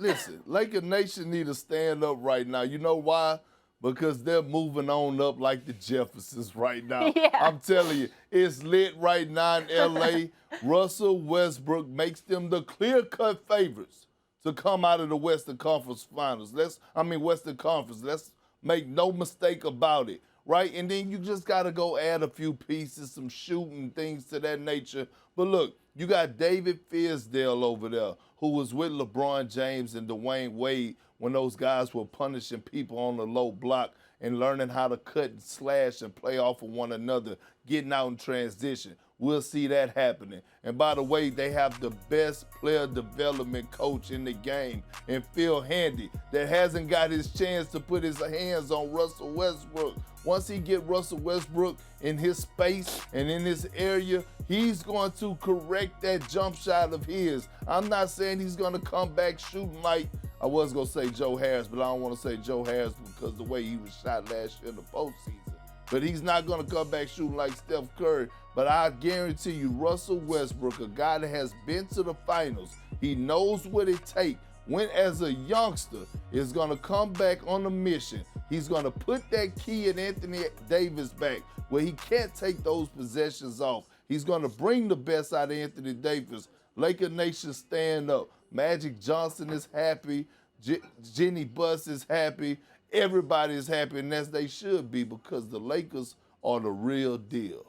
listen, Laker Nation need to stand up right now. You know why? Because they're moving on up like the Jeffersons right now. Yeah. I'm telling you, it's lit right now in L.A. Russell Westbrook makes them the clear-cut favorites to come out of the Western Conference Finals. Western Conference. Let's make no mistake about it, right? And then you just got to go add a few pieces, some shooting, things to that nature. But look, you got David Fizdale over there, who was with LeBron James and Dwayne Wade when those guys were punishing people on the low block and learning how to cut and slash and play off of one another, getting out in transition. We'll see that happening. And by the way, they have the best player development coach in the game, and Phil Handy, that hasn't got his chance to put his hands on Russell Westbrook. Once he get Russell Westbrook in his space and in his area, he's going to correct that jump shot of his. I'm not saying he's going to come back shooting like, I was going to say Joe Harris, but I don't want to say Joe Harris because the way he was shot last year in the postseason. But he's not going to come back shooting like Steph Curry. But I guarantee you, Russell Westbrook, a guy that has been to the finals, he knows what it takes. When as a youngster is going to come back on a mission, he's going to put that key in Anthony Davis back where he can't take those possessions off. He's going to bring the best out of Anthony Davis. Laker Nation stand up. Magic Johnson is happy. Jenny Buss is happy. Everybody is happy, and as they should be, because the Lakers are the real deal.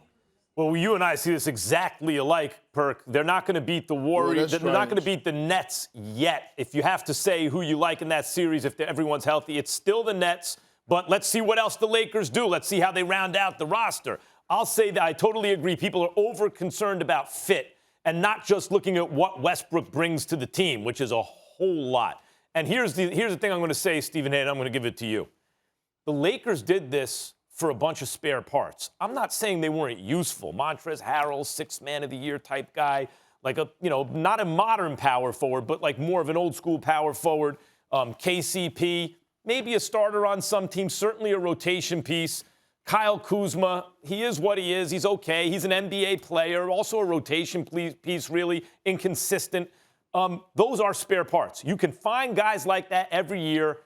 Well, you and I see this exactly alike, Perk. They're not going to beat the Warriors. They're not going to beat the Nets yet. If you have to say who you like in that series, if everyone's healthy, it's still the Nets. But let's see what else the Lakers do. Let's see how they round out the roster. I'll say that I totally agree. People are over-concerned about fit and not just looking at what Westbrook brings to the team, which is a whole lot. And here's the thing I'm going to say, Stephen A., and I'm going to give it to you. The Lakers did this for a bunch of spare parts. I'm not saying they weren't useful. Montrezl Harrell, sixth man of the year type guy, like not a modern power forward, but like more of an old school power forward. KCP, maybe a starter on some teams, certainly a rotation piece. Kyle Kuzma, he is what he is. He's okay. He's an NBA player, also a rotation piece, really inconsistent. Those are spare parts. You can find guys like that every year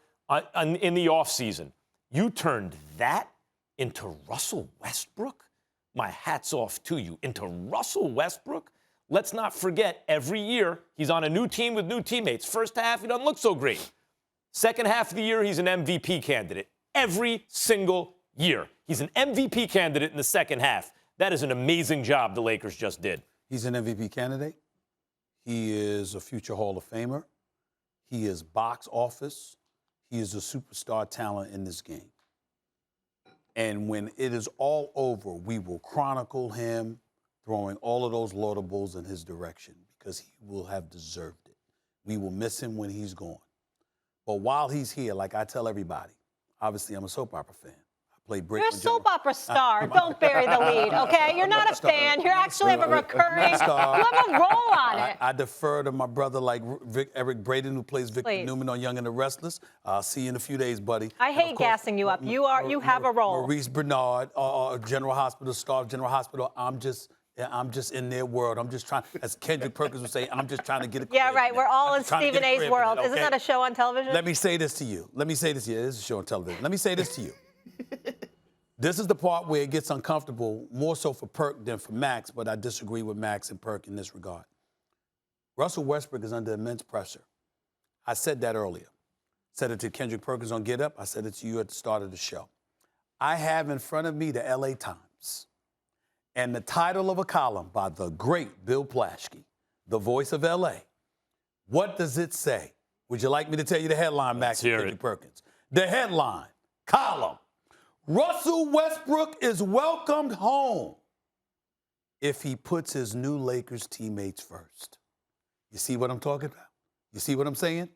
in the offseason. You turned that into Russell Westbrook? My hat's off to you. Into Russell Westbrook? Let's not forget, every year, he's on a new team with new teammates. First half, he doesn't look so great. Second half of the year, he's an MVP candidate. Every single year. He's an MVP candidate in the second half. That is an amazing job the Lakers just did. He's an MVP candidate. He is a future Hall of Famer. He is box office. He is a superstar talent in this game. And when it is all over, we will chronicle him throwing all of those laudables in his direction because he will have deserved it. We will miss him when he's gone. But while he's here, like I tell everybody, obviously I'm a soap opera fan. You're a soap opera star. Don't bury the lead, okay? You're not a fan. You actually have a recurring. You have a role on it. I defer to my brother like Eric Braden, who plays Victor Newman on Young and the Restless. I'll see you in a few days, buddy. I hate gassing you up. You have a role. Maurice Bernard, General Hospital, star of General Hospital. I'm just in their world. I'm just trying, as Kendrick Perkins would say, I'm just trying to get a crib. Yeah, right. We're all in Stephen A's world. Isn't that a show on television? Let me say this to you. It is a show on television. Let me say this to you. This is the part where it gets uncomfortable, more so for Perk than for Max, but I disagree with Max and Perk in this regard. Russell Westbrook is under immense pressure. I said that earlier. Said it to Kendrick Perkins on Get Up. I said it to you at the start of the show. I have in front of me the LA Times and the title of a column by the great Bill Plaschke, the voice of LA. What does it say? Would you like me to tell you the headline, Max and Kendrick Perkins? The headline, column. Russell Westbrook is welcomed home if he puts his new Lakers teammates first. You see what I'm talking about? You see what I'm saying?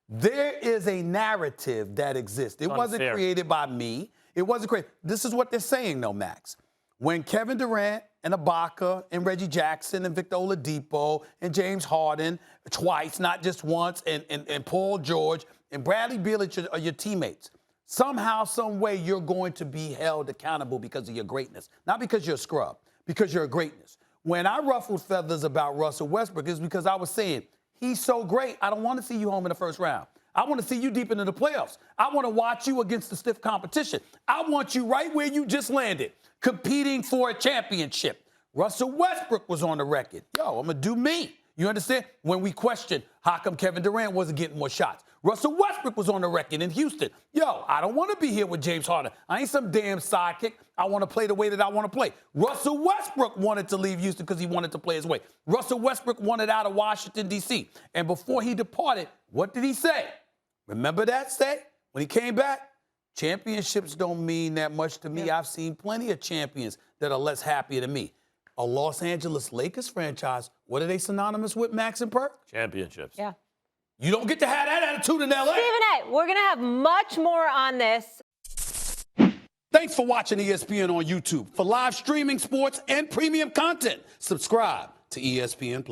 There is a narrative that exists. It wasn't created by me. It wasn't created. This is what they're saying, though, Max. When Kevin Durant and Ibaka and Reggie Jackson and Victor Oladipo and James Harden twice, not just once, and Paul George and Bradley Beal are your teammates, somehow, some way, you're going to be held accountable because of your greatness. Not because you're a scrub, because you're a greatness. When I ruffled feathers about Russell Westbrook, it's because I was saying He's so great. I don't want to see you home in the first round. I want to see you deep into the playoffs. I want to watch you against the stiff competition. I want you right where you just landed, competing for a championship. Russell Westbrook was on the record. Yo, I'm going to do me. You understand? When we questioned how come Kevin Durant wasn't getting more shots. Russell Westbrook was on the record in Houston. Yo, I don't want to be here with James Harden. I ain't some damn sidekick. I want to play the way that I want to play. Russell Westbrook wanted to leave Houston because he wanted to play his way. Russell Westbrook wanted out of Washington, D.C. And before he departed, what did he say? Remember that say? When he came back? Championships don't mean that much to me. Yep. I've seen plenty of champions that are less happy than me. A Los Angeles Lakers franchise, what are they synonymous with, Max and Perk? Championships. Yeah. You don't get to have that attitude in L.A. Stephen A., we're going to have much more on this. Thanks for watching ESPN on YouTube. For live streaming, sports, and premium content, subscribe to ESPN+.